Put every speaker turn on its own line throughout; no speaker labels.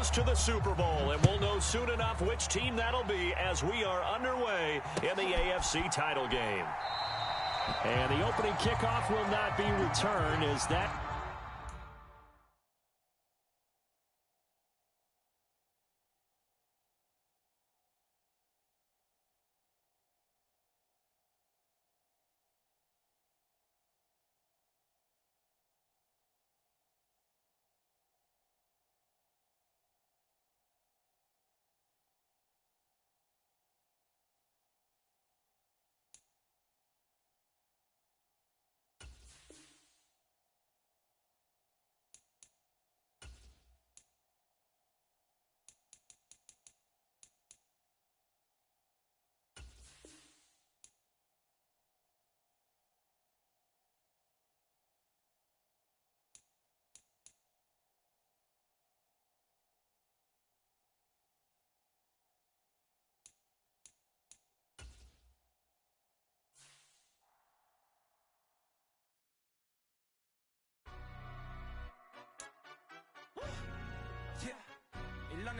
goes to the Super Bowl, and we'll know soon enough which team that'll be as we are underway in the AFC title game. And the opening kickoff will not be returned as that...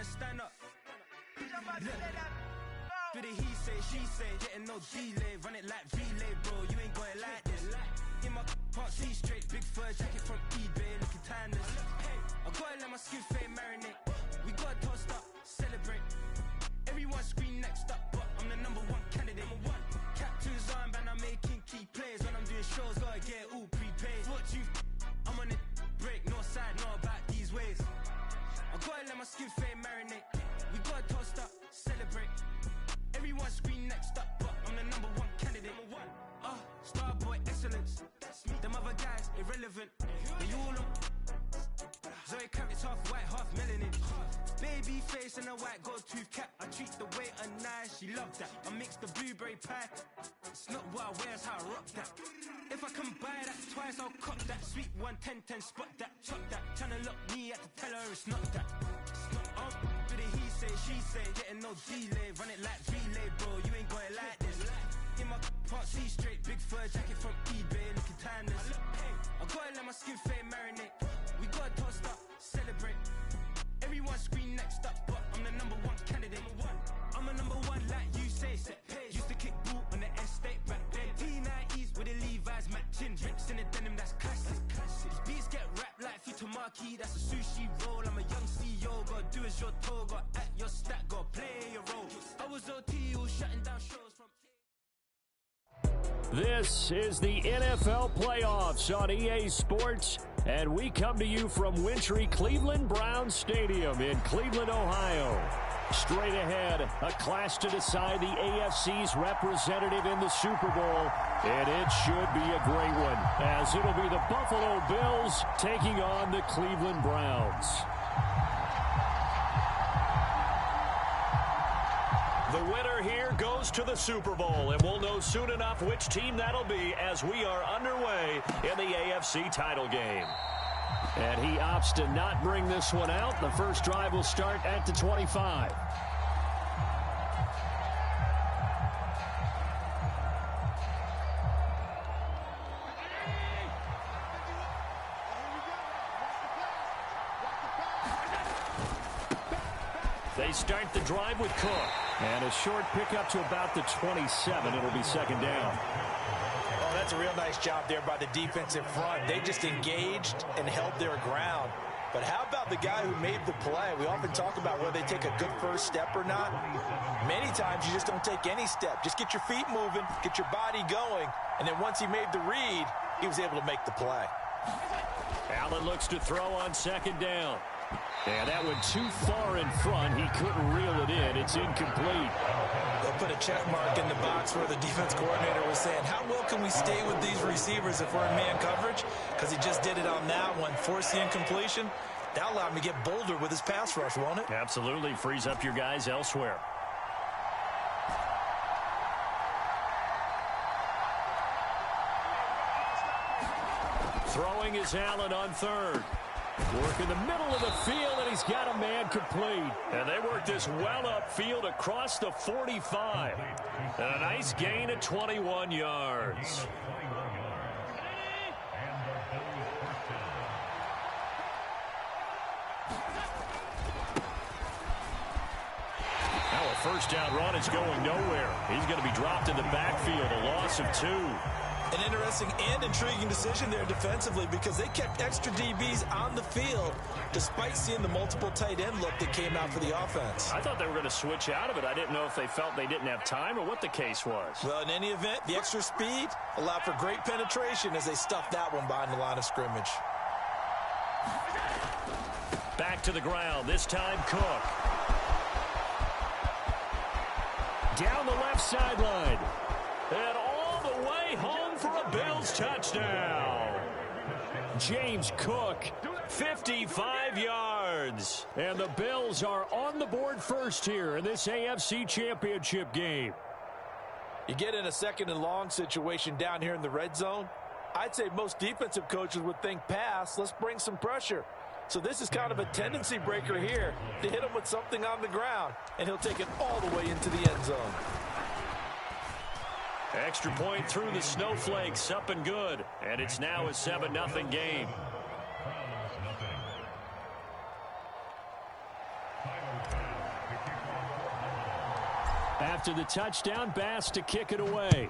Stand up. Do the he say, she say, getting no delay, run it like relay, bro. You ain't going like this. In my can't see straight, big fur jacket from eBay, looking timeless. I gotta let my skin fade marinate. We gotta toast up, celebrate. Everyone scream next up, but I'm the #1 candidate. Captain's armband, I'm making key plays. When I'm doing shows, gotta get all prepaid. What you? I'm on it, break, no side, no about these ways. I gotta let my skin fade marinate. We gotta toast up, celebrate. Everyone scream next up, but I'm the #1 candidate. Starboy excellence. Them other guys irrelevant. But you all know. Zoe Kravitz half white, half melanin. Baby face and a white gold tooth cap. I treat the waiter nice, she loved that. I mix the blueberry pie. It's not what I wear, it's how I rock that. If I can buy that twice, I'll cop that. Sweet 110, spot that, chop that. Tryna lock me, I have to tell her it's not that. Do the he say, she say, getting no delay. Run it like relay, bro, you ain't going like this. In my can't see straight, big fur jacket from eBay, looking timeless. I gotta let my skin fade marinate. We gotta toast up, celebrate. Everyone scream next up, but I'm the #1 candidate. I'm a #1 like you say, set pace. Used to kick boot on the estate back then. T90s with the Levi's matching. Rips in the denim, that's classic. These beats get wrapped like Futamaki, that's a sushi roll. I'm a young CEO, gotta do as you're told. Gotta act your stat, gotta play your role. I was OT, all shutting down shows from...
This is the NFL playoffs on EA Sports, and we come to you from wintry Cleveland Browns Stadium in Cleveland, Ohio. Straight ahead, a clash to decide the AFC's representative in the Super Bowl, and it should be a great one, as it'll be the Buffalo Bills taking on the Cleveland Browns. The winner here goes to the Super Bowl, and we'll know soon enough which team that'll be as we are underway in the AFC title game. And he opts to not bring this one out. The first drive will start at the 25. They start the drive with Cook. And a short pickup to about the 27. It'll be second down.
Oh, that's a real nice job there by the defensive front. They just engaged and held their ground. But how about the guy who made the play? We often talk about whether they take a good first step or not. Many times you just don't take any step. Just get your feet moving, get your body going. And then once he made the read, he was able to make the play.
Allen looks to throw on second down. And that went too far in front. He couldn't reel it in. It's incomplete.
They'll put a check mark in the box where the defense coordinator was saying, how well can we stay with these receivers if we're in man coverage? Because he just did it on that one. Forced the incompletion. That allowed him to get bolder with his pass rush, won't it?
Absolutely. Frees up your guys elsewhere. Throwing is Allen on third. Work in the middle of the field, and he's got a man complete. And they work this well upfield across the 45. And a nice gain of 21 yards. first down run is going nowhere. He's going to be dropped in the backfield, a loss of 2.
An interesting and intriguing decision there defensively because they kept extra DBs on the field despite seeing the multiple tight end look that came out for the offense.
I thought they were going to switch out of it. I didn't know if they felt they didn't have time or what the case was.
Well, in any event, the extra speed allowed for great penetration as they stuffed that one behind the line of scrimmage.
Back to the ground, this time Cook. Down the left sideline. And all the way home for a Bills touchdown. James Cook, 55 yards. And the Bills are on the board first here in this AFC Championship game.
You get in a second and long situation down here in the red zone. I'd say most defensive coaches would think pass. Let's bring some pressure. So this is kind of a tendency breaker here to hit him with something on the ground. And he'll take it all the way into the end zone.
Extra point through the snowflakes, up and good. And it's now a 7-0 game. After the touchdown, Bass to kick it away.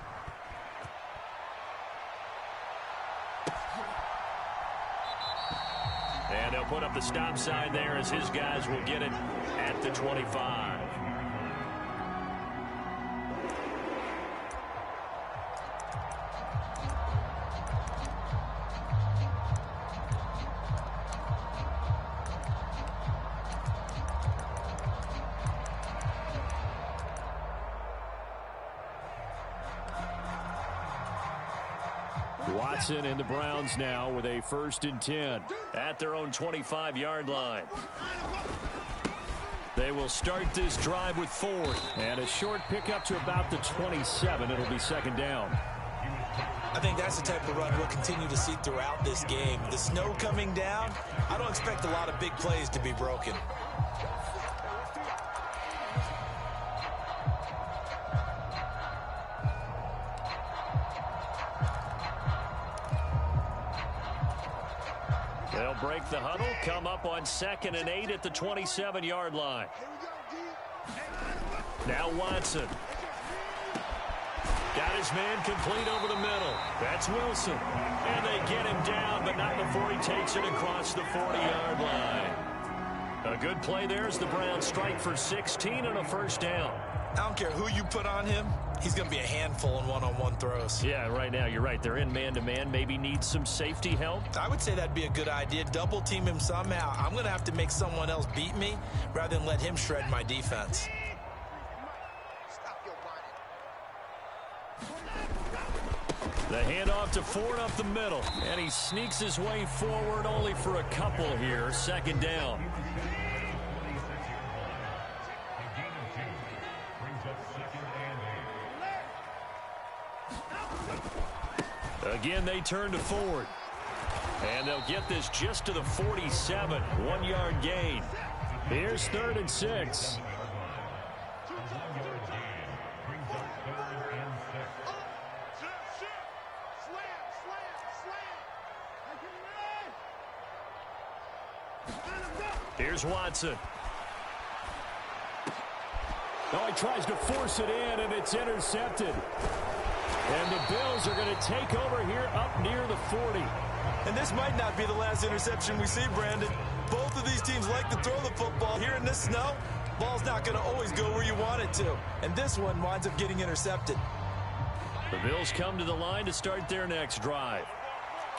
And they'll put up the stop sign there as his guys will get it at the 25. Watson and the Browns now with a 1st and 10 at their own 25-yard line. They will start this drive with Ford. And a short pickup to about the 27. It'll be 2nd down.
I think that's the type of run we'll continue to see throughout this game. The snow coming down, I don't expect a lot of big plays to be broken.
They'll break the huddle, come up on 2nd and 8 at the 27-yard line. Now Watson. Got his man complete over the middle. That's Wilson. And they get him down, but not before he takes it across the 40-yard line. A good play there as the Browns strike for 16 and a 1st down.
I don't care who you put on him. He's going to be a handful in one-on-one throws.
Yeah, right now, you're right. They're in man-to-man. Maybe needs some safety help.
I would say that'd be a good idea. Double team him somehow. I'm going to have to make someone else beat me rather than let him shred my defense.
The handoff to Ford up the middle. And he sneaks his way forward only for a couple here. 2nd down. Again, they turn to Ford. And they'll get this just to the 47. 1-yard gain. Here's 3rd and 6. Here's Watson. Oh, he tries to force it in, and it's intercepted. And the Bills are going to take over here up near the 40.
And this might not be the last interception we see, Brandon. Both of these teams like to throw the football. Here in this snow, ball's not going to always go where you want it to. And this one winds up getting intercepted.
The Bills come to the line to start their next drive.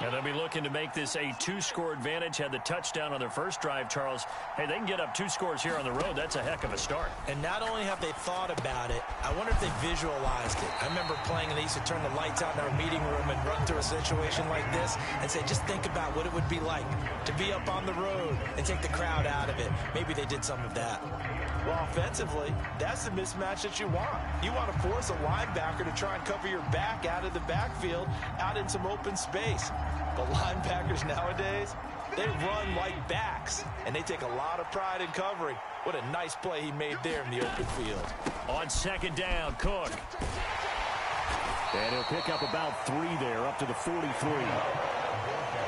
And they'll be looking to make this a 2-score advantage. Had the touchdown on their first drive, Charles. Hey, they can get up 2 scores here on the road. That's a heck of a start.
And not only have they thought about it, I wonder if they visualized it. I remember playing and they used to turn the lights out in our meeting room and run through a situation like this and say, just think about what it would be like to be up on the road and take the crowd out of it. Maybe they did some of that. Well, offensively, that's the mismatch that you want. You want to force a linebacker to try and cover your back out of the backfield, out in some open space. But linebackers nowadays, they run like backs, and they take a lot of pride in covering. What a nice play he made there in the open field.
On 2nd down, Cook. And he'll pick up about 3 there, up to the 43.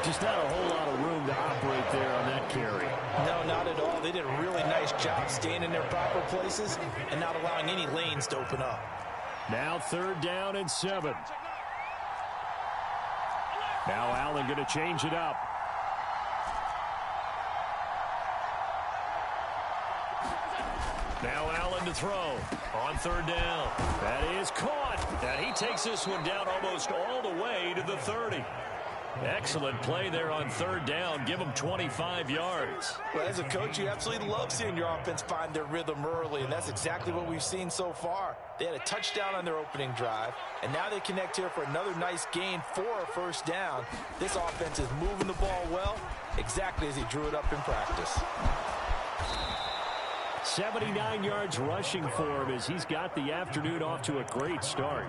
Just not a whole lot of room to operate there on that carry.
No, not at all. They did a really nice job staying in their proper places and not allowing any lanes to open up.
Now 3rd down and 7. Now Allen going to change it up. Now Allen to throw on 3rd down. That is caught. And he takes this one down almost all the way to the 30. Excellent play there on 3rd down. Give them 25 yards.
Well, as a coach, you absolutely love seeing your offense find their rhythm early, and that's exactly what we've seen so far. They had a touchdown on their opening drive, and now they connect here for another nice gain for a 1st down. This offense is moving the ball well, exactly as he drew it up in practice.
79 yards rushing for him as he's got the afternoon off to a great start.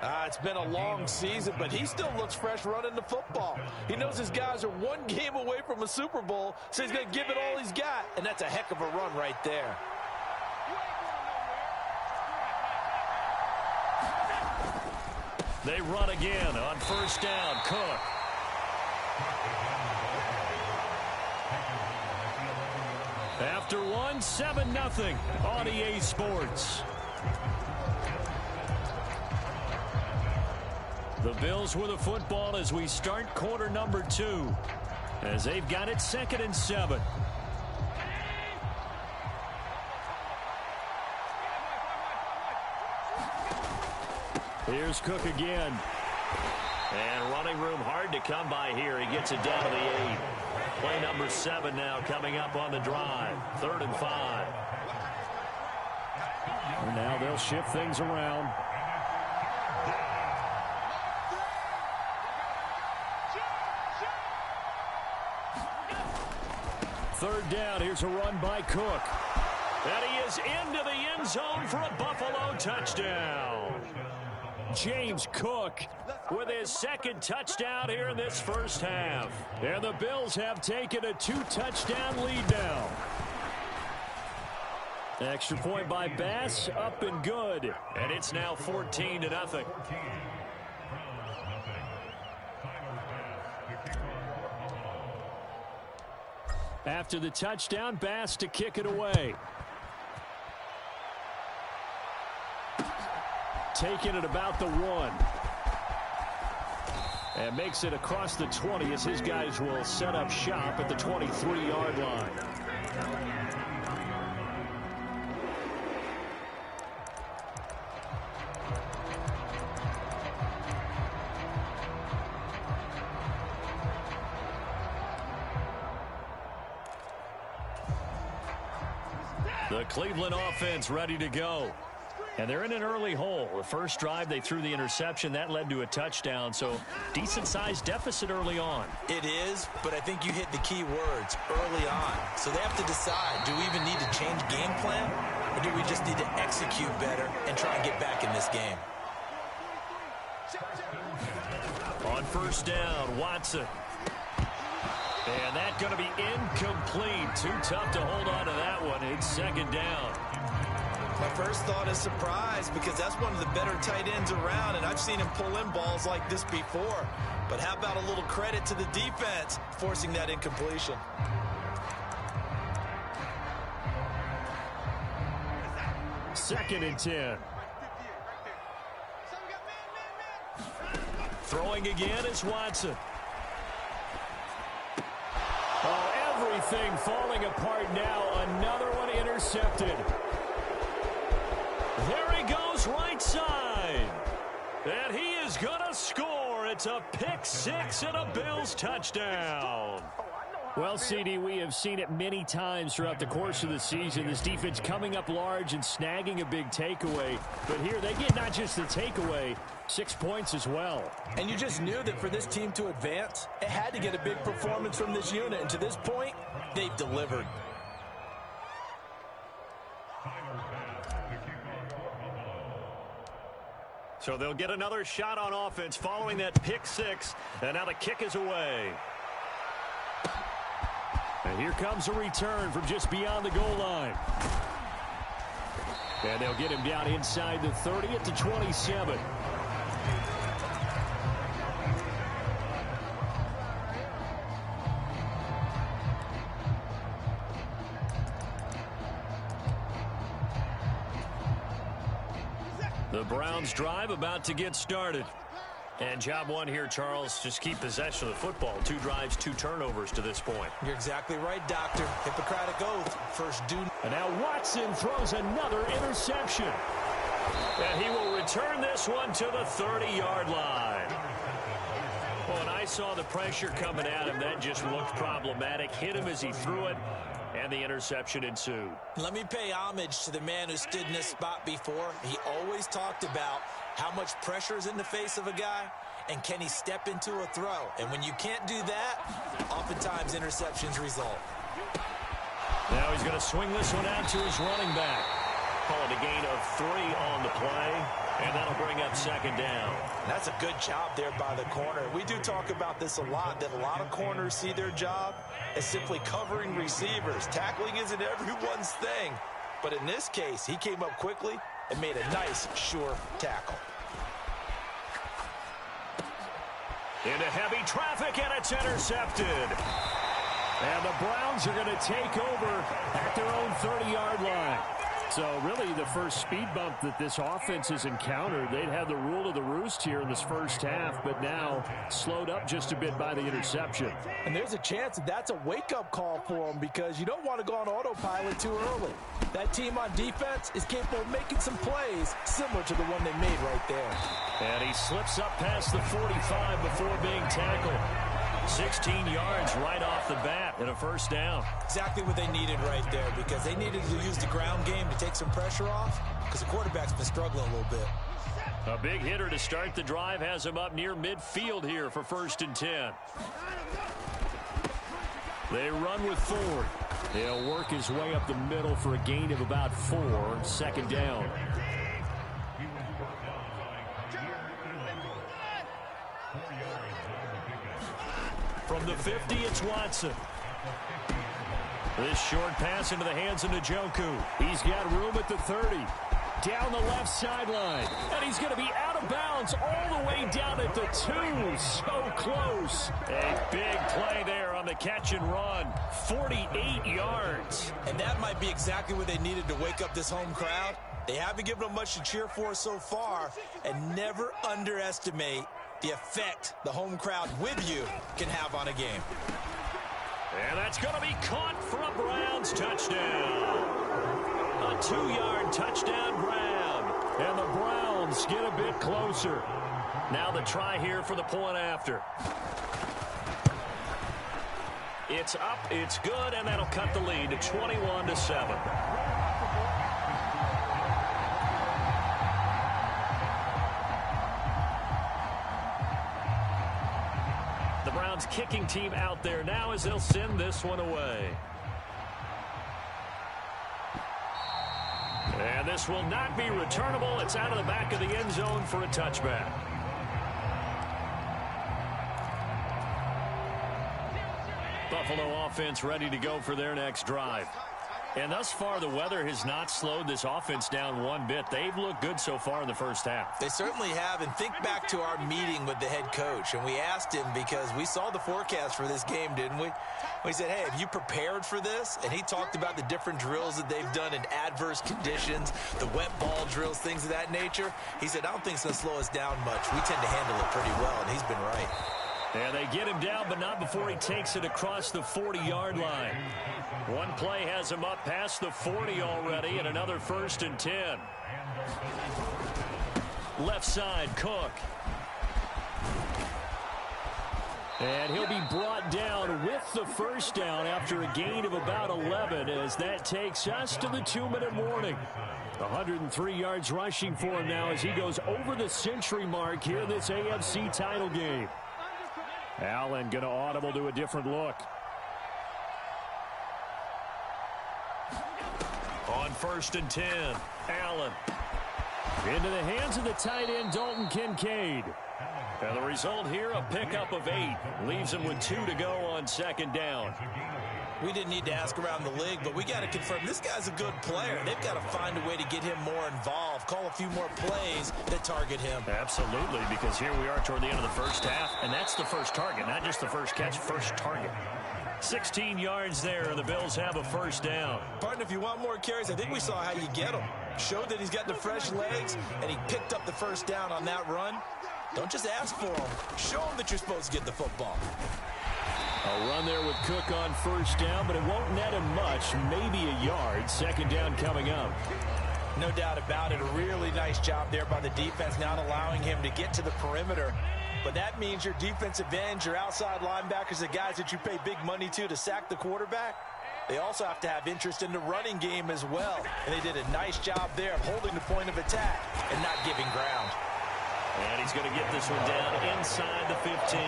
It's been a long season, but he still looks fresh running the football. He knows his guys are one game away from a Super Bowl, so he's going to give it all he's got, and that's a heck of a run right there.
They run again on 1st down. Cook. After 1, 7-0 on EA Sports. The Bills with the football as we start quarter number 2. As they've got it 2nd and 7. Here's Cook again. And running room hard to come by here. He gets it down to the 8. Play number 7 now coming up on the drive. 3rd and 5. And now they'll shift things around. Third down. Here's a run by Cook. And he is into the end zone for a Buffalo touchdown. James Cook with his 2nd touchdown here in this 1st half. And the Bills have taken a 2-touchdown lead now. Extra point by Bass, up and good. And it's now 14-0. After the touchdown, Bass to kick it away. Taking it about the 1. And makes it across the 20 as his guys will set up shop at the 23-yard line. The Cleveland offense ready to go. And they're in an early hole. The first drive, they threw the interception. That led to a touchdown. So decent-sized deficit early on.
It is, but I think you hit the key words, early on. So they have to decide, do we even need to change game plan? Or do we just need to execute better and try and get back in this game?
On 1st down, Watson. And that's going to be incomplete. Too tough to hold on to that one. It's 2nd down.
My first thought is surprise because that's one of the better tight ends around, and I've seen him pull in balls like this before. But how about a little credit to the defense forcing that incompletion?
Second and 10. Throwing again is Watson. Oh, everything falling apart now. Another one intercepted. There he goes right side. And he is going to score. It's a pick 6 and a Bills touchdown. Well, CD, we have seen it many times throughout the course of the season. This defense coming up large and snagging a big takeaway. But here they get not just the takeaway, 6 points as well.
And you just knew that for this team to advance, it had to get a big performance from this unit. And to this point, they've delivered.
So they'll get another shot on offense following that pick 6. And now the kick is away. And here comes a return from just beyond the goal line. And they'll get him down inside the 30 at the 27. The Browns drive about to get started. And job one here, Charles, just keep possession of the football. 2 drives, 2 turnovers to this point.
You're exactly right, Doctor. Hippocratic oath. First due.
And now Watson throws another interception. And he will return this one to the 30-yard line. Well, when I saw the pressure coming at him, that just looked problematic. Hit him as he threw it, and the interception ensued.
Let me pay homage to the man who stood in this spot before. He always talked about how much pressure is in the face of a guy, and can he step into a throw? And when you can't do that, oftentimes interceptions result.
Now he's going to swing this one out to his running back. Calling a gain of 3 on the play, and that'll bring up second down.
That's a good job there by the corner. We do talk about this a lot, that a lot of corners see their job as simply covering receivers. Tackling isn't everyone's thing. But in this case, he came up quickly and made a nice, sure tackle.
Into heavy traffic, and it's intercepted. And the Browns are going to take over at their own 30-yard line. So really the first speed bump that this offense has encountered. They'd had the rule of the roost here in this first half, but now slowed up just a bit by the interception.
And there's a chance that that's a wake-up call for them, because you don't want to go on autopilot too early. That team on defense is capable of making some plays similar to the one they made right there.
And he slips up past the 45 before being tackled. 16 yards right off the bat and a first down.
Exactly what they needed right there, because they needed to use the ground game to take some pressure off, because the quarterback's been struggling a little bit.
A big hitter to start the drive has him up near midfield here for 1st and 10. They run with Ford. He'll work his way up the middle for a gain of about 4, second down. From the 50, it's Watson. This short pass into the hands of Njoku. He's got room at the 30. Down the left sideline. And he's going to be out of bounds all the way down at the 2. So close. A big play there on the catch and run. 48 yards.
And that might be exactly what they needed to wake up this home crowd. They haven't given them much to cheer for so far. And never underestimate the effect the home crowd with you can have on a game.
And that's going to be caught for a Browns touchdown. A 2-yard touchdown grab. And the Browns get a bit closer. Now the try here for the point after. It's up, it's good, and that'll cut the lead to 21-7. The Browns kicking team out there now as they'll send this one away. And this will not be returnable. It's out of the back of the end zone for a touchback. Buffalo offense ready to go for their next drive. And thus far, the weather has not slowed this offense down one bit. They've looked good so far in the first half.
They certainly have. And think back to our meeting with the head coach. And we asked him, because we saw the forecast for this game, didn't we? We said, hey, have you prepared for this? And he talked about the different drills that they've done in adverse conditions, the wet ball drills, things of that nature. He said, I don't think it's going to slow us down much. We tend to handle it pretty well, and he's been right.
And they get him down, but not before he takes it across the 40-yard line. One play has him up past the 40 already, and another 1st and 10. Left side, Cook. And he'll be brought down with the first down after a gain of about 11, as that takes us to the 2-minute warning. 103 yards rushing for him now as he goes over the century mark here in this AFC title game. Allen going to audible to a different look. On 1st and 10, Allen. Into the hands of the tight end, Dalton Kincaid. And the result here, a pickup of 8. Leaves him with 2 to go on 2nd down.
We didn't need to ask around the league, but we got to confirm this guy's a good player. They've got to find a way to get him more involved, call a few more plays that target him.
Absolutely, because here we are toward the end of the first half, and that's the first target, not just the first catch, first target. 16 yards there, and the Bills have a first down.
Partner, if you want more carries, I think we saw how you get them. Showed that he's got the fresh legs, and he picked up the first down on that run. Don't just ask for them. Show them that you're supposed to get the football.
A run there with Cook on first down, but it won't net him much, maybe a yard. Second down coming up.
No doubt about it. A really nice job there by the defense, not allowing him to get to the perimeter. But that means your defensive ends, your outside linebackers, the guys that you pay big money to sack the quarterback, they also have to have interest in the running game as well. And they did a nice job there of holding the point of attack and not giving ground.
And he's going to get this one down inside the 15.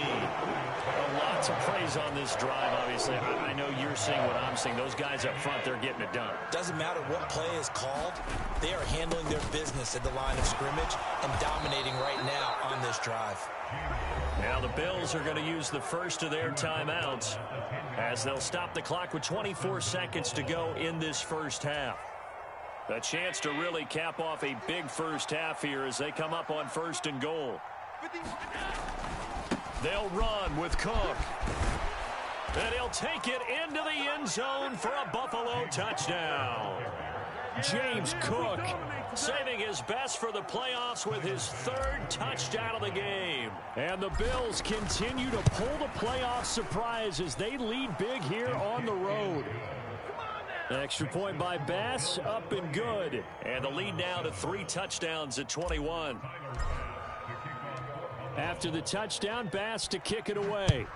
Lots of praise on this drive, obviously. I know you're seeing what I'm seeing. Those guys up front, they're getting it done.
Doesn't matter what play is called. They are handling their business at the line of scrimmage and dominating right now on this drive.
Now the Bills are going to use the first of their timeouts as they'll stop the clock with 24 seconds to go in this first half. A chance to really cap off a big first half here as they come up on first and goal. They'll run with Cook. And he'll take it into the end zone for a Buffalo touchdown. James Cook saving his best for the playoffs with his third touchdown of the game. And the Bills continue to pull the playoff surprise as they lead big here on the road. Extra point by Bass, up and good. And the lead now to 3 touchdowns at 21. After the touchdown, Bass to kick it away.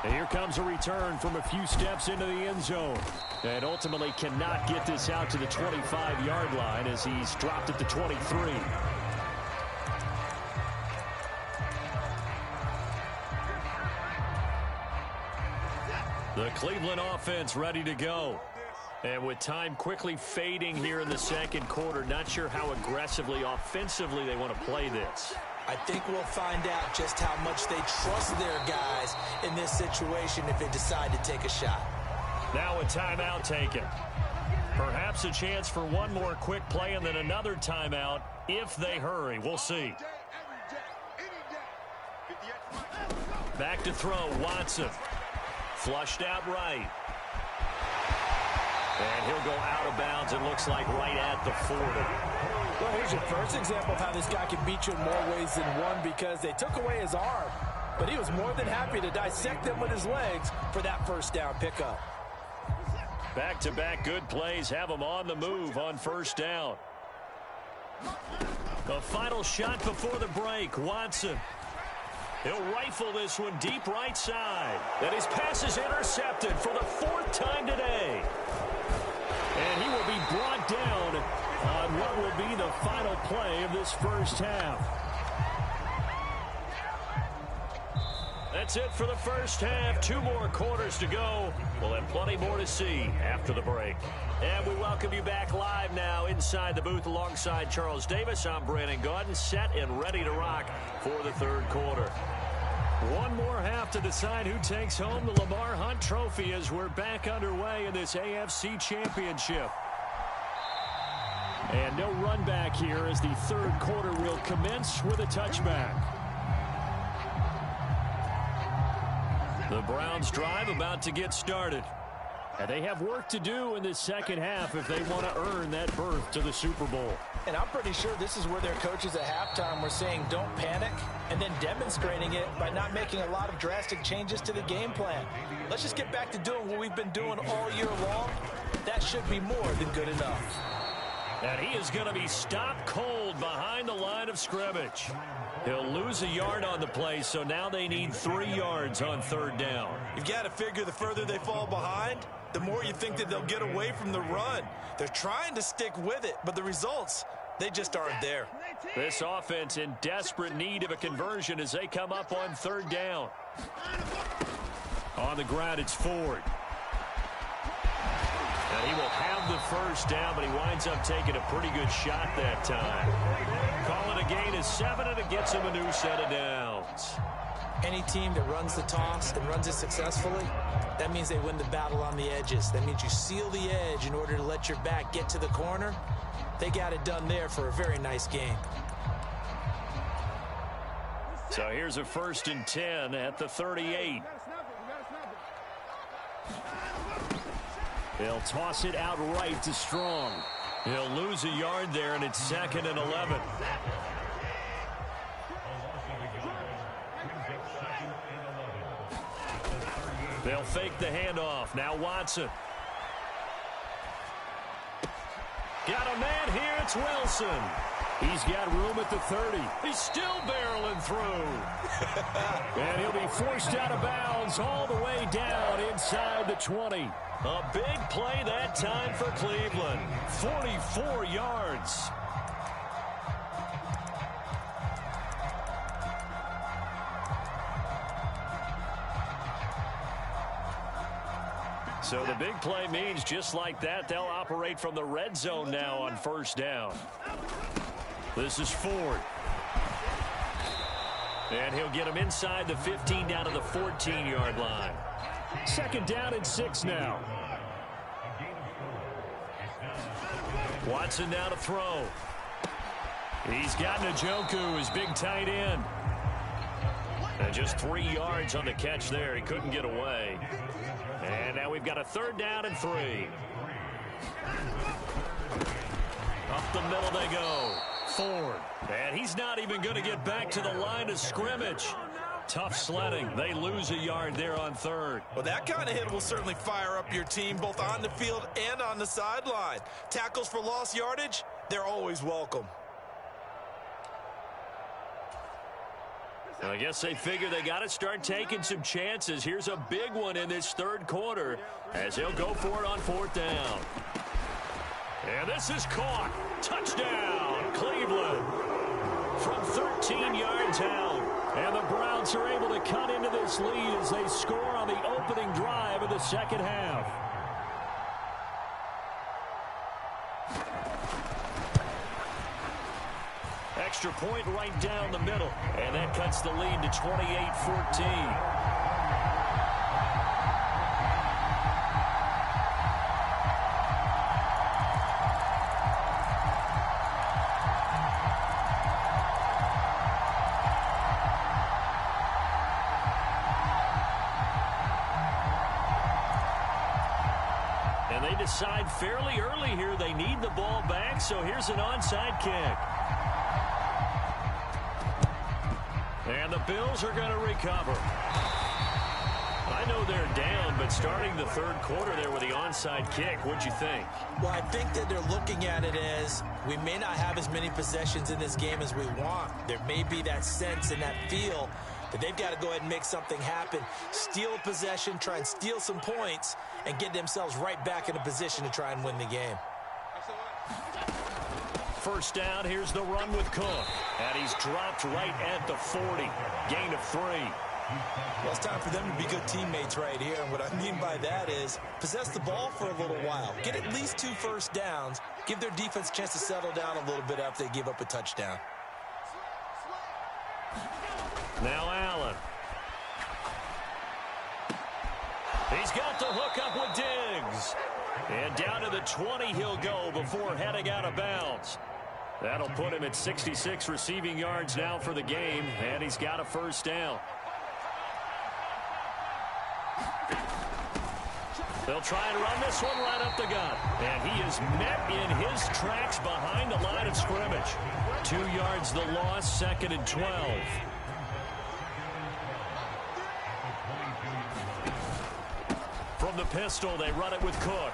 And here comes a return from a few steps into the end zone. And ultimately cannot get this out to the 25-yard line as he's dropped at the 23. The Cleveland offense ready to go. And with time quickly fading here in the second quarter, not sure how aggressively, offensively they want to play this.
I think we'll find out just how much they trust their guys in this situation if they decide to take a shot.
Now a timeout taken. Perhaps a chance for one more quick play and then another timeout if they hurry. We'll see. Back to throw, Watson. Flushed out right. And he'll go out of bounds, it looks like, right at the 40.
Well, here's your first example of how this guy can beat you in more ways than one because they took away his arm. But he was more than happy to dissect them with his legs for that first down pickup.
Back-to-back good plays have him on the move on first down. The final shot before the break, Watson. He'll rifle this one deep right side. And his pass is intercepted for the 4th time today. And he will be brought down on what will be the final play of this first half. That's it for the first half. 2 more quarters to go. We'll have plenty more to see after the break. And we welcome you back live now inside the booth alongside Charles Davis. I'm Brandon Gaudin, set and ready to rock for the third quarter. One more half to decide who takes home the Lamar Hunt Trophy as we're back underway in this AFC Championship. And no run back here as the third quarter will commence with a touchback. The Browns drive about to get started. And they have work to do in this second half if they want to earn that berth to the Super Bowl.
And I'm pretty sure this is where their coaches at halftime were saying don't panic and then demonstrating it by not making a lot of drastic changes to the game plan. Let's just get back to doing what we've been doing all year long. That should be more than good enough.
And he is going to be stopped cold behind the line of scrimmage. He'll lose a yard on the play, so now they need 3 yards on third down.
You've got to figure the further they fall behind, the more you think that they'll get away from the run. They're trying to stick with it, but the results, they just aren't there.
This offense in desperate need of a conversion as they come up on third down. On the ground, it's Ford. And he will have the first down, but he winds up taking a pretty good shot that time. Call it a gain of 7, and it gets him a new set of downs.
Any team that runs the toss and runs it successfully, that means they win the battle on the edges. That means you seal the edge in order to let your back get to the corner. They got it done there for a very nice game.
So here's a 1st and 10 at the 38. They'll toss it out right to Strong. He'll lose a yard there, and it's 2nd and 11. They'll fake the handoff. Now Watson. Got a man here. It's Wilson. He's got room at the 30. He's still barreling through. And he'll be forced out of bounds all the way down inside the 20. A big play that time for Cleveland. 44 yards. So the big play means just like that, they'll operate from the red zone now on 1st down. This is Ford. And he'll get him inside the 15 down to the 14-yard line. 2nd down and 6 now. Watson now to throw. He's got Njoku, his big tight end. And just 3 yards on the catch there. He couldn't get away. And now we've got a 3rd down and 3. Up the middle they go. Ford. And he's not even going to get back to the line of scrimmage. Tough sledding. They lose a yard there on 3rd.
Well, that kind of hit will certainly fire up your team both on the field and on the sideline. Tackles for lost yardage, they're always welcome.
I guess they figure they got to start taking some chances. Here's a big one in this 3rd quarter as they'll go for it on 4th down. And this is caught. Touchdown, Cleveland. From 13 yards out. And the Browns are able to cut into this lead as they score on the opening drive of the 2nd half. Extra point right down the middle. And that cuts the lead to 28-14. And they decide fairly early here they need the ball back, so here's an onside kick. And the Bills are going to recover. I know they're down, but starting the 3rd quarter there with the onside kick, what'd you think?
Well, I think that they're looking at it as we may not have as many possessions in this game as we want. There may be that sense and that feel that they've got to go ahead and make something happen, steal a possession, try and steal some points, and get themselves right back in a position to try and win the game.
1st down, here's the run with Cook. And he's dropped right at the 40. Gain of 3.
Well, it's time for them to be good teammates right here. And what I mean by that is possess the ball for a little while. Get at least 2 first downs. Give their defense a chance to settle down a little bit after they give up a touchdown.
Now Allen. He's got the hook up with Diggs. And down to the 20 he'll go before heading out of bounds. That'll put him at 66 receiving yards now for the game, and he's got a 1st down. They'll try and run this one right up the gut. And he is met in his tracks behind the line of scrimmage. 2 yards the loss, 2nd and 12. From the pistol, they run it with Cook.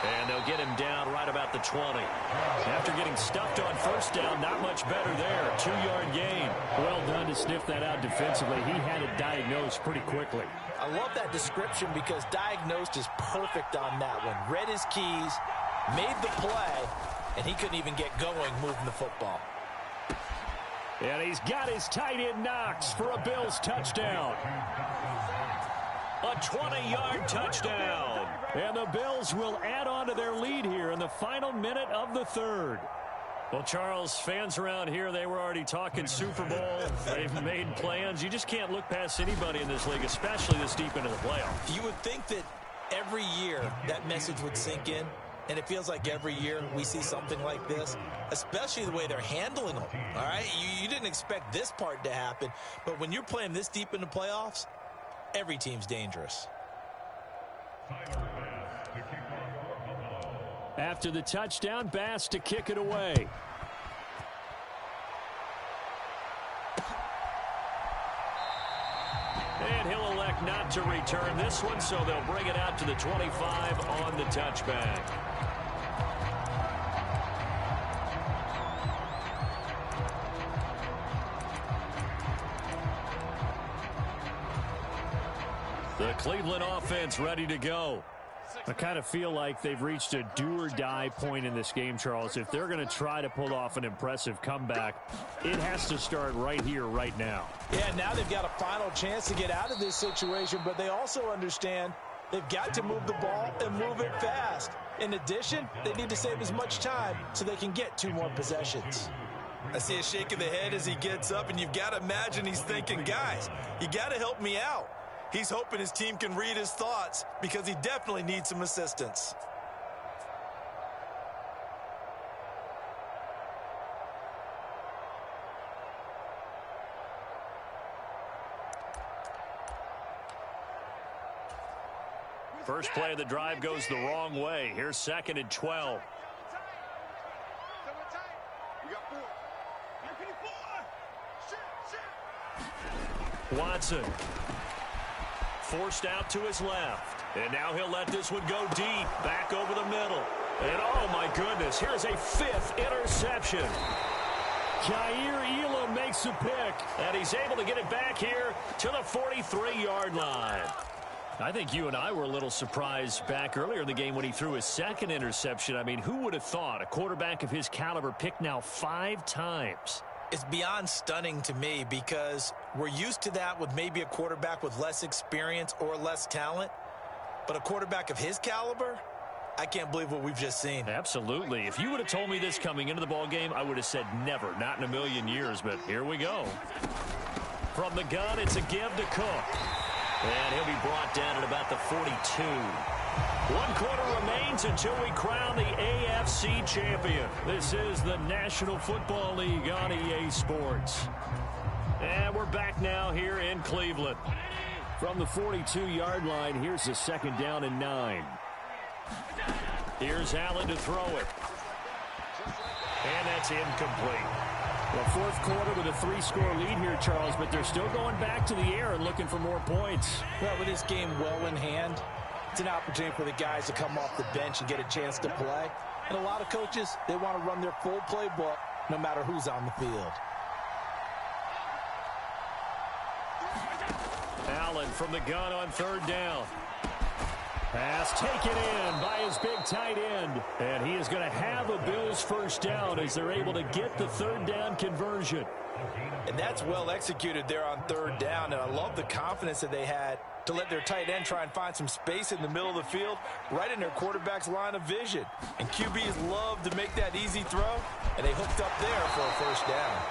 And they'll get him down right about the 20. After getting stuffed on 1st down, not much better there. 2-yard gain.
Well done to sniff that out defensively. He had it diagnosed pretty quickly.
I love that description because diagnosed is perfect on that one. Read his keys, made the play, and he couldn't even get going moving the football.
And he's got his tight end Knox for a Bills touchdown.
A 20-yard touchdown.
And the Bills will add on to their lead here in the final minute of the 3rd.
Well, Charles, fans around here, they were already talking Super Bowl. They've made plans. You just can't look past anybody in this league, especially this deep into the playoffs.
You would think that every year that message would sink in. And it feels like every year we see something like this, especially the way they're handling them. All right, you didn't expect this part to happen, but when you're playing this deep in the playoffs, every team's dangerous.
After the touchdown, Bass to kick it away. And he'll elect not to return this one, so they'll bring it out to the 25 on the touchback. The Cleveland offense ready to go. I kind of feel like they've reached a do-or-die point in this game, Charles. If they're going to try to pull off an impressive comeback, it has to start right here, right now.
Yeah, now they've got a final chance to get out of this situation, but they also understand they've got to move the ball and move it fast. In addition, they need to save as much time so they can get 2 more possessions. I see a shake of the head as he gets up, and you've got to imagine he's thinking, guys, you got to help me out. He's hoping his team can read his thoughts because he definitely needs some assistance.
First play of the drive goes the wrong way. Here's 2nd and 12. Watson. Forced out to his left. And now he'll let this one go deep. Back over the middle. And oh my goodness, here's a 5th interception. Jair Elam makes a pick. And he's able to get it back here to the 43-yard line. I think you and I were a little surprised back earlier in the game when he threw his 2nd interception. I mean, who would have thought a quarterback of his caliber picked now 5 times?
It's beyond stunning to me because we're used to that with maybe a quarterback with less experience or less talent. But a quarterback of his caliber, I can't believe what we've just seen.
Absolutely. If you would have told me this coming into the ballgame, I would have said never, not in a million years. But here we go. From the gun, it's a give to Cook. And he'll be brought down at about the 42. 1 quarter remains until we crown the AFC champion. This is the National Football League on EA Sports. And we're back now here in Cleveland. From the 42-yard line, here's a 2nd down and 9. Here's Allen to throw it. And that's incomplete. Well, 4th quarter with a 3-score lead here, Charles, but they're still going back to the air and looking for more points.
Well, with this game well in hand, it's an opportunity for the guys to come off the bench and get a chance to play. And a lot of coaches, they want to run their full playbook no matter who's on the field.
Allen from the gun on 3rd down. Pass taken in by his big tight end. And he is going to have a Bills 1st down as they're able to get the 3rd down conversion.
And that's well executed there on 3rd down. And I love the confidence that they had to let their tight end try and find some space in the middle of the field, right in their quarterback's line of vision. And QBs love to make that easy throw, and they hooked up there for a 1st down.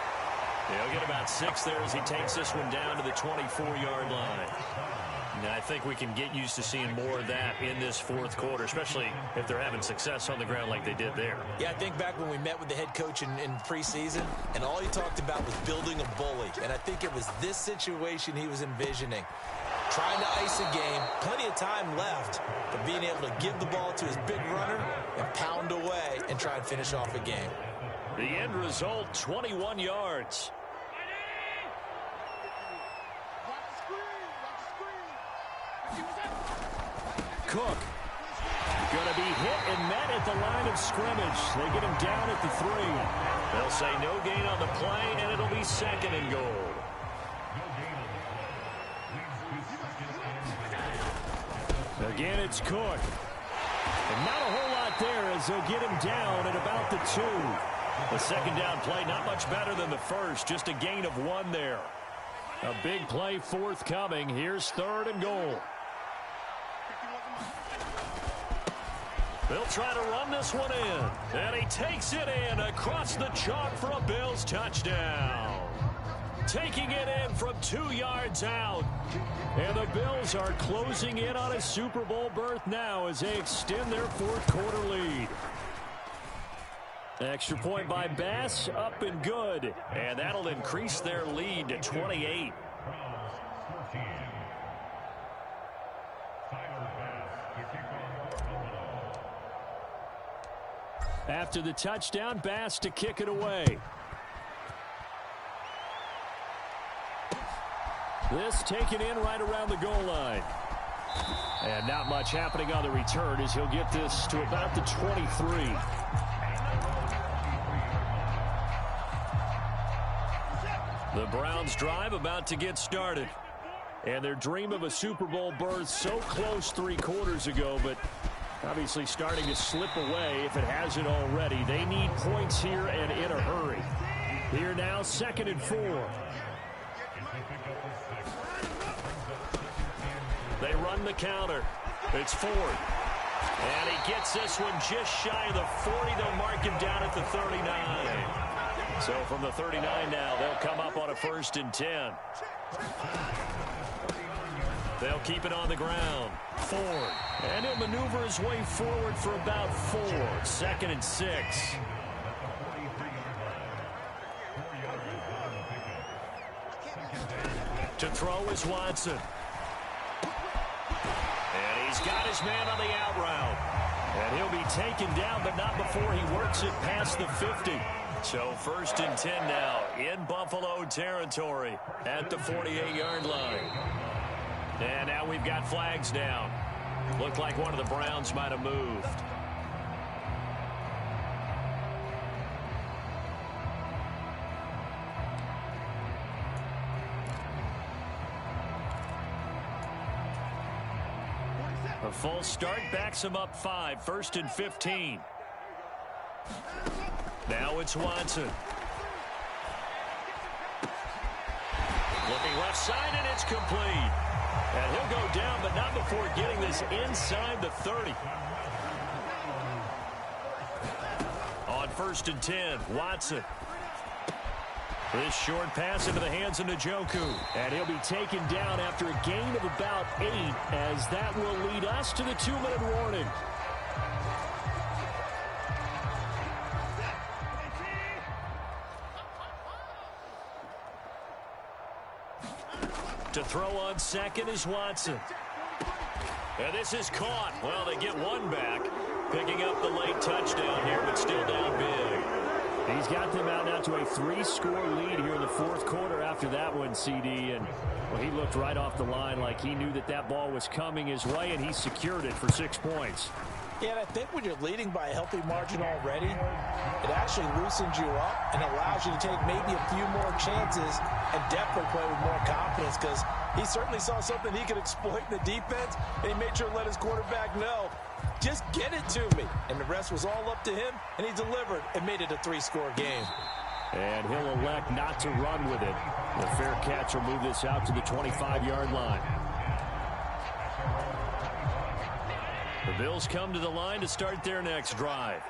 He'll get about 6 there as he takes this one down to the 24-yard line. And I think we can get used to seeing more of that in this 4th quarter, especially if they're having success on the ground like they did there.
Yeah, I think back when we met with the head coach in preseason, and all he talked about was building a bully. And I think it was this situation he was envisioning. Trying to ice a game, plenty of time left, but being able to give the ball to his big runner and pound away and try and finish off a game.
The end result, 21 yards. Cook going to be hit and met at the line of scrimmage. They get him down at the 3. They'll say no gain on the play, and it'll be 2nd and goal. Again, it's Cook. And not a whole lot there as they'll get him down at about the 2. The 2nd down play, not much better than the first, just a gain of 1 there. A big play forthcoming. Here's 3rd and goal. They'll try to run this one in. And he takes it in across the chalk for a Bills touchdown. taking it in from 2 yards out. And the Bills are closing in on a Super Bowl berth now as they extend their fourth quarter lead. Extra point by Bass, up and good. And that'll increase their lead to 28. After the touchdown, Bass to kick it away. This taken in right around the goal line. And not much happening on the return as he'll get this to about the 23. The Browns drive about to get started. And their dream of a Super Bowl berth so close 3 quarters ago, but obviously starting to slip away if it hasn't already. They need points here and in a hurry. Here now, 2nd and 4. They run the counter. It's Ford. And he gets this one just shy of the 40. They'll mark him down at the 39. So from the 39 now, they'll come up on a 1st and 10. They'll keep it on the ground. Ford. And he'll maneuver his way forward for about 4. 2nd and 6. To throw is Watson. And he's got his man on the out route. And he'll be taken down, but not before he works it past the 50. So 1st and 10 now in Buffalo territory at the 48-yard line. And now we've got flags down. Looked like one of the Browns might have moved. A full start backs him up 5. 1st and 15. Now it's Watson. Looking left side, and it's complete. And he'll go down, but not before getting this inside the 30. On 1st and 10, Watson. This short pass into the hands of Njoku. And he'll be taken down after a gain of about 8, as that will lead us to the 2-minute warning. To throw on 2nd is Watson. And this is caught. Well, they get one back, picking up the late touchdown here, but still down big. He's got them out now to a 3-score lead here in the 4th quarter after that one, CD. And well, he looked right off the line like he knew that that ball was coming his way, and he secured it for 6 points.
Yeah, and I think when you're leading by a healthy margin already, it actually loosens you up and allows you to take maybe a few more chances and definitely play with more confidence, because he certainly saw something he could exploit in the defense, and he made sure to let his quarterback know, just get it to me. And the rest was all up to him, and he delivered and made it a 3-score game.
And he'll elect not to run with it. The fair catch will move this out to the 25-yard line. The Bills come to the line to start their next drive.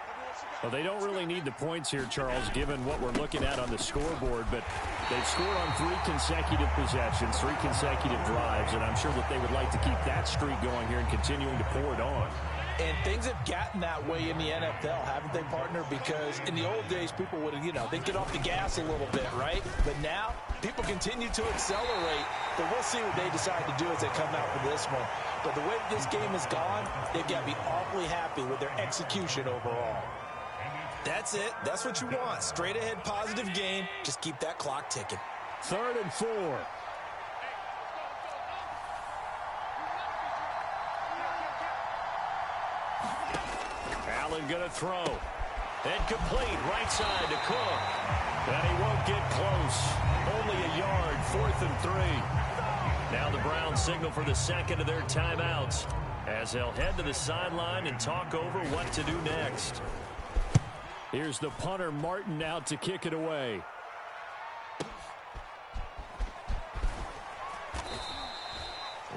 Well, they don't really need the points here, Charles, given what we're looking at on the scoreboard, but they've scored on 3 consecutive possessions, 3 consecutive drives, and I'm sure that they would like to keep that streak going here and continuing to pour it on.
And things have gotten that way in the NFL, haven't they, partner? Because in the old days, people would, they'd get off the gas a little bit, right? But now, people continue to accelerate. But we'll see what they decide to do as they come out for this one. But the way this game has gone, they've got to be awfully happy with their execution overall. That's it. That's what you want. Straight ahead, positive game. Just keep that clock ticking.
3rd and 4. Allen going to throw. And complete. Right side to Cook. And he won't get close. Only a yard. 4th and 3. Now the Browns signal for the 2nd of their timeouts, as they'll head to the sideline and talk over what to do next. Here's the punter, Martin, out to kick it away.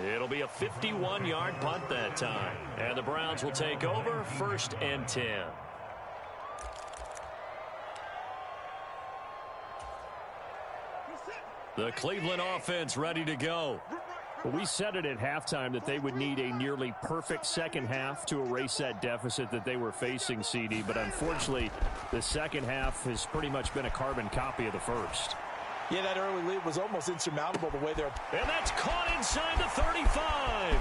It'll be a 51-yard punt that time. And the Browns will take over, 1st and 10. The Cleveland offense ready to go.
Well, we said it at halftime that they would need a nearly perfect second half to erase that deficit that they were facing, CD. But unfortunately, the second half has pretty much been a carbon copy of the first.
Yeah, that early lead was almost insurmountable the way they're...
And that's caught inside the 35.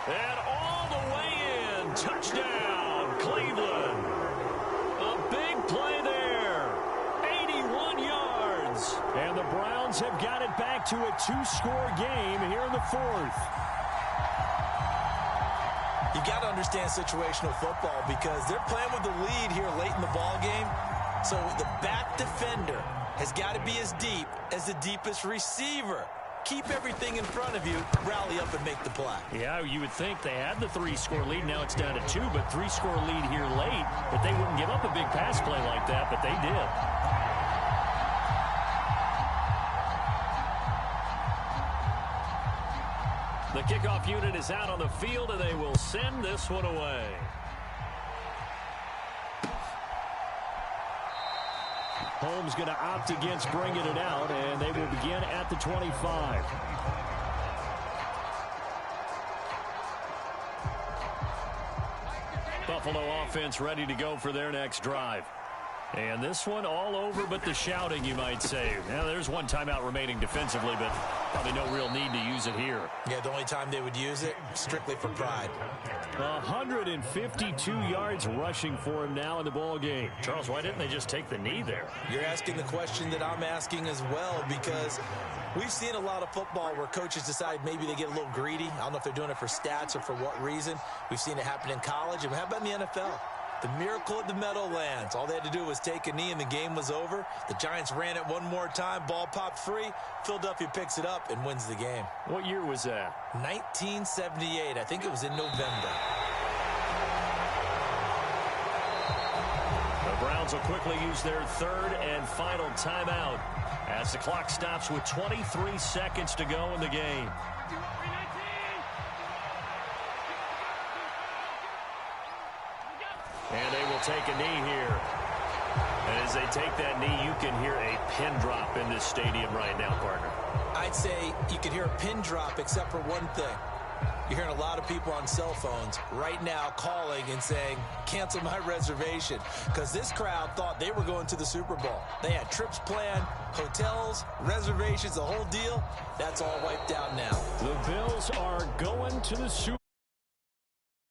And all the way in. Touchdown, Cleveland. A big play there. 81 yards.
And the Browns have got it back to a two-score game here in the fourth.
You got to understand situational football because they're playing with the lead here late in the ball game. So the back defender has got to be as deep as the deepest receiver. Keep everything in front of you, rally up and make the play.
Yeah, you would think they had the 3-score lead. Now it's down to 2, but 3-score lead here late. But they wouldn't give up a big pass play like that, but they did. The kickoff unit is out on the field, and they will send this one away.
Holmes going to opt against bringing it out, and they will begin at the 25.
Buffalo offense ready to go for their next drive. And this one all over but the shouting, you might say. Now, there's one timeout remaining defensively, but probably no real need to use it here.
Yeah, the only time they would use it, strictly for pride.
152 yards rushing for him now in the ball game.
Charles, why didn't they just take the knee there?
You're asking the question that I'm asking as well, because we've seen a lot of football where coaches decide maybe they get a little greedy. I don't know if they're doing it for stats or for what reason. We've seen it happen in college. And how about in the NFL? The miracle at the Meadowlands. All they had to do was take a knee and the game was over. The Giants ran it one more time. Ball popped free. Philadelphia picks it up and wins the game.
What year was that?
1978. I think it was in November.
The Browns will quickly use their third and final timeout as the clock stops with 23 seconds to go in the game. And they will take a knee here. And as they take that knee, you can hear a pin drop in this stadium right now, partner.
I'd say you could hear a pin drop except for one thing. You're hearing a lot of people on cell phones right now calling and saying, cancel my reservation, because this crowd thought they were going to the Super Bowl. They had trips planned, hotels, reservations, the whole deal. That's all wiped out now.
The Bills are going to the Super Bowl.